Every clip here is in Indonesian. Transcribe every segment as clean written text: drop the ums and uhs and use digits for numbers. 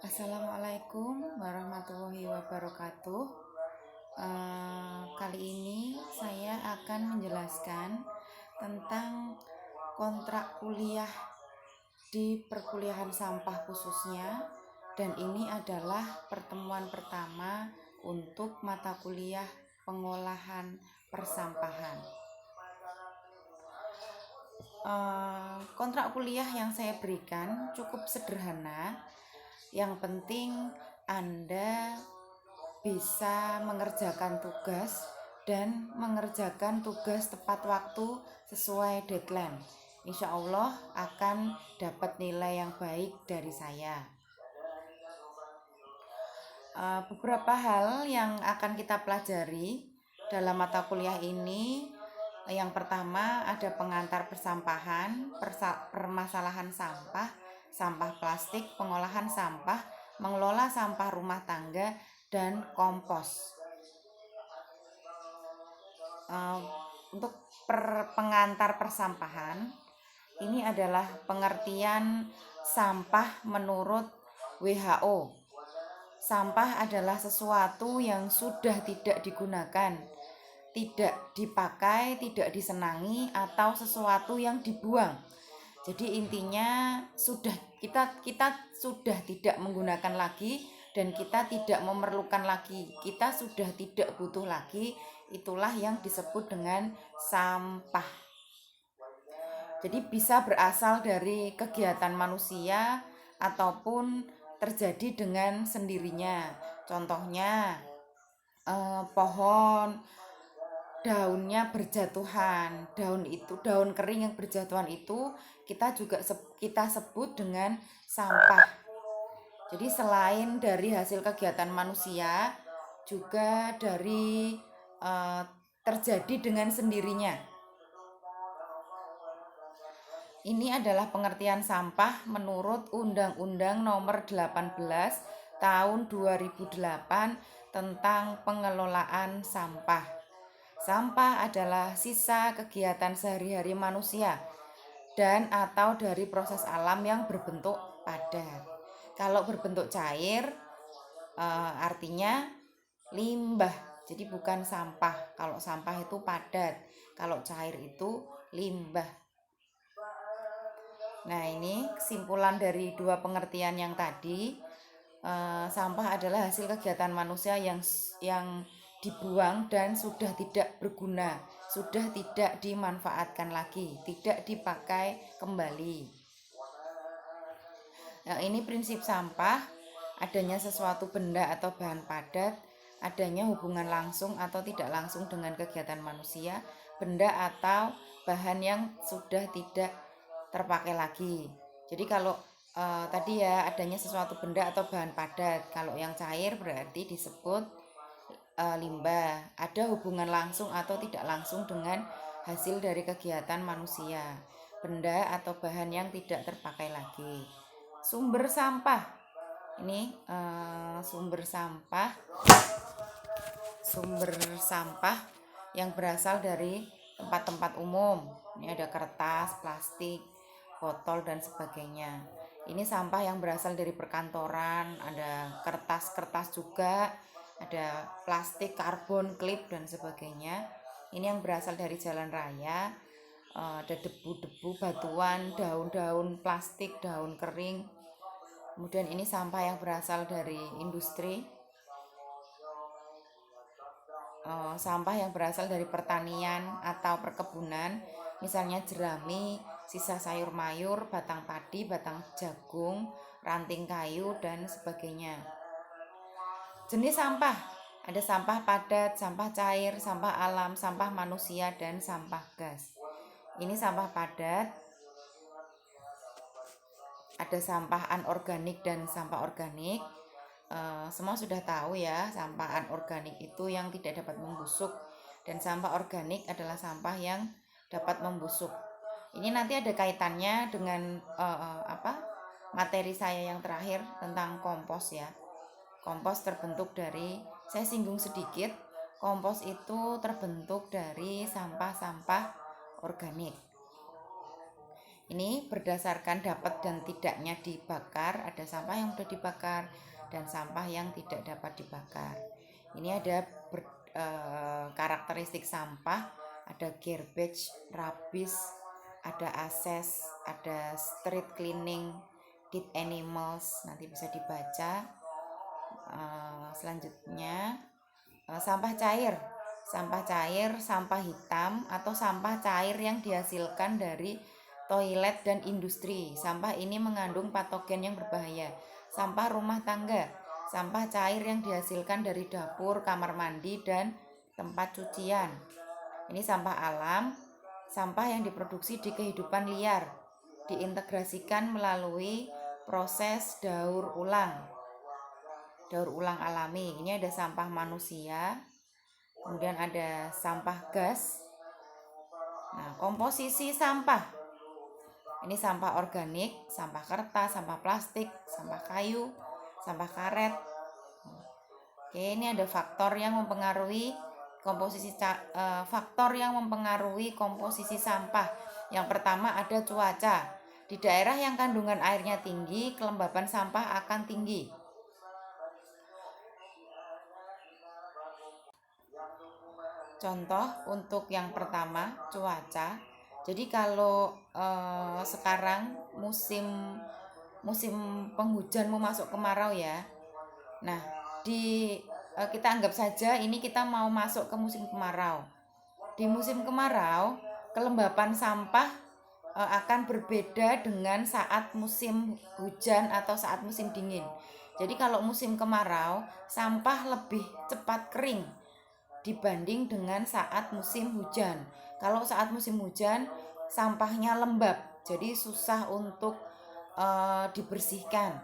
Assalamualaikum warahmatullahi wabarakatuh. Kali ini saya akan menjelaskan tentang kontrak kuliah di perkuliahan sampah khususnya, dan ini adalah pertemuan pertama untuk mata kuliah pengolahan persampahan. Kontrak kuliah yang saya berikan cukup sederhana. Yang penting Anda bisa mengerjakan tugas dan mengerjakan tugas tepat waktu sesuai deadline. Insya Allah akan dapat nilai yang baik dari saya. Beberapa hal yang akan kita pelajari dalam mata kuliah ini. Yang pertama ada pengantar persampahan, permasalahan sampah, sampah plastik, pengolahan sampah, mengelola sampah rumah tangga, dan kompos. Untuk pengantar persampahan, ini adalah pengertian sampah menurut WHO. Sampah adalah sesuatu yang sudah tidak digunakan, tidak dipakai, tidak disenangi, atau sesuatu yang dibuang. Jadi intinya kita sudah tidak menggunakan lagi dan kita tidak memerlukan lagi. Kita sudah tidak butuh lagi. Itulah yang disebut dengan sampah. Jadi bisa berasal dari kegiatan manusia ataupun terjadi dengan sendirinya. Contohnya pohon daunnya berjatuhan, daun kering yang berjatuhan itu kita sebut dengan sampah. Jadi selain dari hasil kegiatan manusia, juga dari terjadi dengan sendirinya. Ini adalah pengertian sampah menurut Undang-Undang Nomor 18 Tahun 2008 tentang pengelolaan sampah. Sampah adalah sisa kegiatan sehari-hari manusia dan atau dari proses alam yang berbentuk padat. Kalau berbentuk cair artinya limbah. Jadi bukan sampah. Kalau sampah itu padat, kalau cair itu limbah. Nah, ini kesimpulan dari dua pengertian yang tadi. Sampah adalah hasil kegiatan manusia yang dibuang dan sudah tidak berguna, sudah tidak dimanfaatkan lagi, tidak dipakai kembali. Nah, ini prinsip sampah: adanya sesuatu benda atau bahan padat, adanya hubungan langsung atau tidak langsung dengan kegiatan manusia, benda atau bahan yang sudah tidak terpakai lagi. Jadi kalau tadi ya, adanya sesuatu benda atau bahan padat. Kalau yang cair berarti disebut limbah. Ada hubungan langsung atau tidak langsung dengan hasil dari kegiatan manusia, benda atau bahan yang tidak terpakai lagi. Sumber sampah, ini sumber sampah yang berasal dari tempat-tempat umum. Ini ada kertas, plastik, botol, dan sebagainya. Ini sampah yang berasal dari perkantoran, ada kertas juga, ada plastik, karbon, klip, dan sebagainya. Ini yang berasal dari jalan raya, ada debu-debu, batuan, daun-daun plastik, daun kering. Kemudian ini sampah yang berasal dari industri, sampah yang berasal dari pertanian atau perkebunan, misalnya jerami, sisa sayur mayur, batang padi, batang jagung, ranting kayu, dan sebagainya. Jenis sampah, ada sampah padat, sampah cair, sampah alam, sampah manusia, dan sampah gas. Ini sampah padat, ada sampah anorganik dan sampah organik. Semua sudah tahu ya, sampah anorganik itu yang tidak dapat membusuk, dan sampah organik adalah sampah yang dapat membusuk. Ini nanti ada kaitannya dengan materi saya yang terakhir tentang kompos ya. Kompos terbentuk dari, saya singgung sedikit, kompos itu terbentuk dari sampah-sampah organik. Ini berdasarkan dapat dan tidaknya dibakar, ada sampah yang sudah dibakar dan sampah yang tidak dapat dibakar. Ini ada karakteristik sampah, ada garbage, rubbish, ada assess, ada street cleaning, dead animals, nanti bisa dibaca. Selanjutnya sampah cair. Sampah cair, sampah hitam atau sampah cair yang dihasilkan dari toilet dan industri. Sampah ini mengandung patogen yang berbahaya. Sampah rumah tangga, sampah cair yang dihasilkan dari dapur, kamar mandi, dan tempat cucian. Ini sampah alam, sampah yang diproduksi di kehidupan liar, diintegrasikan melalui proses daur ulang alami. Ini ada sampah manusia, kemudian ada sampah gas. Nah, komposisi sampah, ini sampah organik, sampah kertas, sampah plastik, sampah kayu, sampah karet. Oke, ini ada faktor yang mempengaruhi komposisi sampah. Yang pertama ada cuaca. Di daerah yang kandungan airnya tinggi, kelembaban sampah akan tinggi. Contoh untuk yang pertama, cuaca. Jadi kalau sekarang musim penghujan mau masuk kemarau ya. Nah, kita anggap saja ini kita mau masuk ke musim kemarau. Di musim kemarau, kelembapan sampah akan berbeda dengan saat musim hujan atau saat musim dingin. Jadi kalau musim kemarau, sampah lebih cepat kering dibanding dengan saat musim hujan. Kalau saat musim hujan, sampahnya lembab, jadi susah untuk dibersihkan.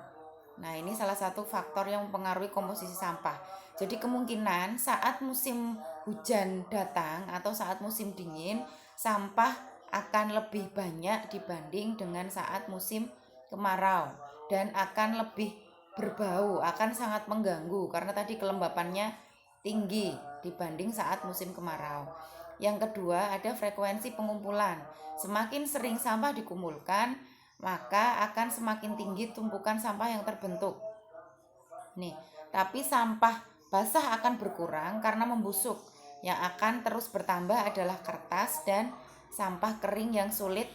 Nah, ini salah satu faktor yang mempengaruhi komposisi sampah. Jadi kemungkinan saat musim hujan datang atau saat musim dingin, sampah akan lebih banyak dibanding dengan saat musim kemarau dan akan lebih berbau, akan sangat mengganggu karena tadi kelembapannya tinggi dibanding saat musim kemarau. Yang kedua, ada frekuensi pengumpulan. Semakin sering sampah dikumpulkan, maka akan semakin tinggi tumpukan sampah yang terbentuk. Nih, tapi sampah basah akan berkurang karena membusuk. Yang akan terus bertambah adalah kertas dan sampah kering yang sulit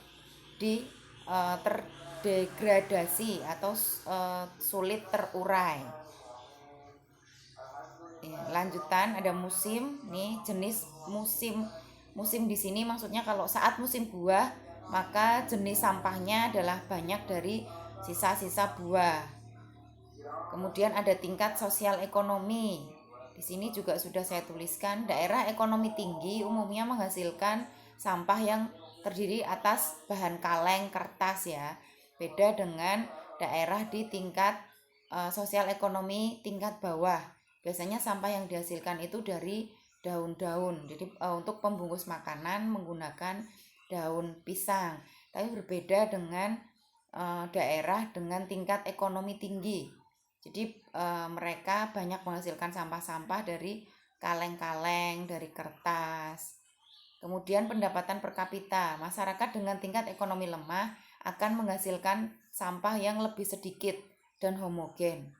terdegradasi atau sulit terurai. Lanjutan ada musim, nih jenis musim di sini maksudnya kalau saat musim buah maka jenis sampahnya adalah banyak dari sisa-sisa buah. Kemudian ada tingkat sosial ekonomi. Di sini juga sudah saya tuliskan, daerah ekonomi tinggi umumnya menghasilkan sampah yang terdiri atas bahan kaleng, kertas ya. Beda dengan daerah di tingkat sosial ekonomi tingkat bawah. Biasanya sampah yang dihasilkan itu dari daun-daun. Jadi untuk pembungkus makanan menggunakan daun pisang. Tapi berbeda dengan daerah dengan tingkat ekonomi tinggi. Jadi mereka banyak menghasilkan sampah-sampah dari kaleng-kaleng, dari kertas. Kemudian pendapatan per kapita. Masyarakat dengan tingkat ekonomi lemah akan menghasilkan sampah yang lebih sedikit dan homogen.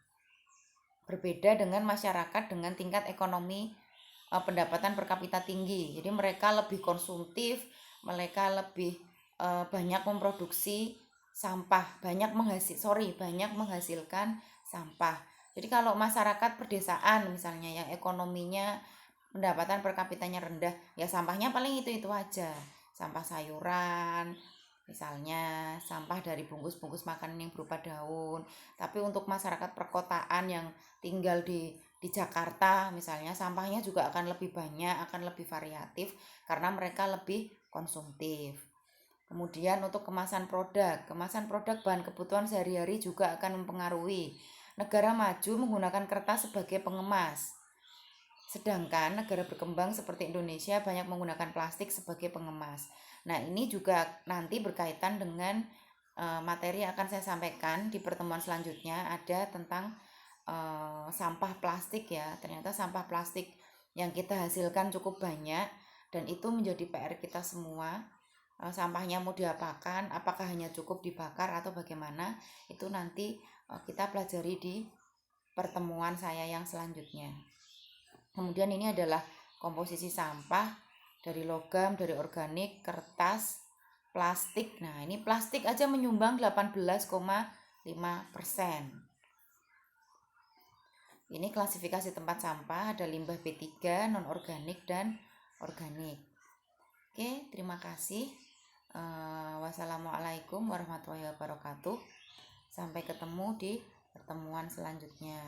Berbeda dengan masyarakat dengan tingkat ekonomi pendapatan per kapita tinggi. Jadi mereka lebih konsumtif, mereka lebih banyak memproduksi sampah, banyak menghasilkan sampah. Jadi kalau masyarakat pedesaan misalnya yang ekonominya pendapatan per kapitanya rendah, ya sampahnya paling itu aja. Sampah sayuran, misalnya sampah dari bungkus-bungkus makanan yang berupa daun. Tapi untuk masyarakat perkotaan yang tinggal di Jakarta misalnya, sampahnya juga akan lebih banyak, akan lebih variatif karena mereka lebih konsumtif. Kemudian untuk kemasan produk bahan kebutuhan sehari-hari juga akan mempengaruhi. Negara maju menggunakan kertas sebagai pengemas, sedangkan negara berkembang seperti Indonesia banyak menggunakan plastik sebagai pengemas. Nah, ini juga nanti berkaitan dengan materi yang akan saya sampaikan di pertemuan selanjutnya, ada tentang sampah plastik ya. Ternyata sampah plastik yang kita hasilkan cukup banyak dan itu menjadi PR kita semua. sampahnya mau diapakan, apakah hanya cukup dibakar atau bagaimana, itu nanti kita pelajari di pertemuan saya yang selanjutnya. Kemudian ini adalah komposisi sampah dari logam, dari organik, kertas, plastik. Nah, ini plastik aja menyumbang 18,5%. Ini klasifikasi tempat sampah, ada limbah B3, non-organik, dan organik. Oke, terima kasih. Wassalamualaikum warahmatullahi wabarakatuh. Sampai ketemu di pertemuan selanjutnya.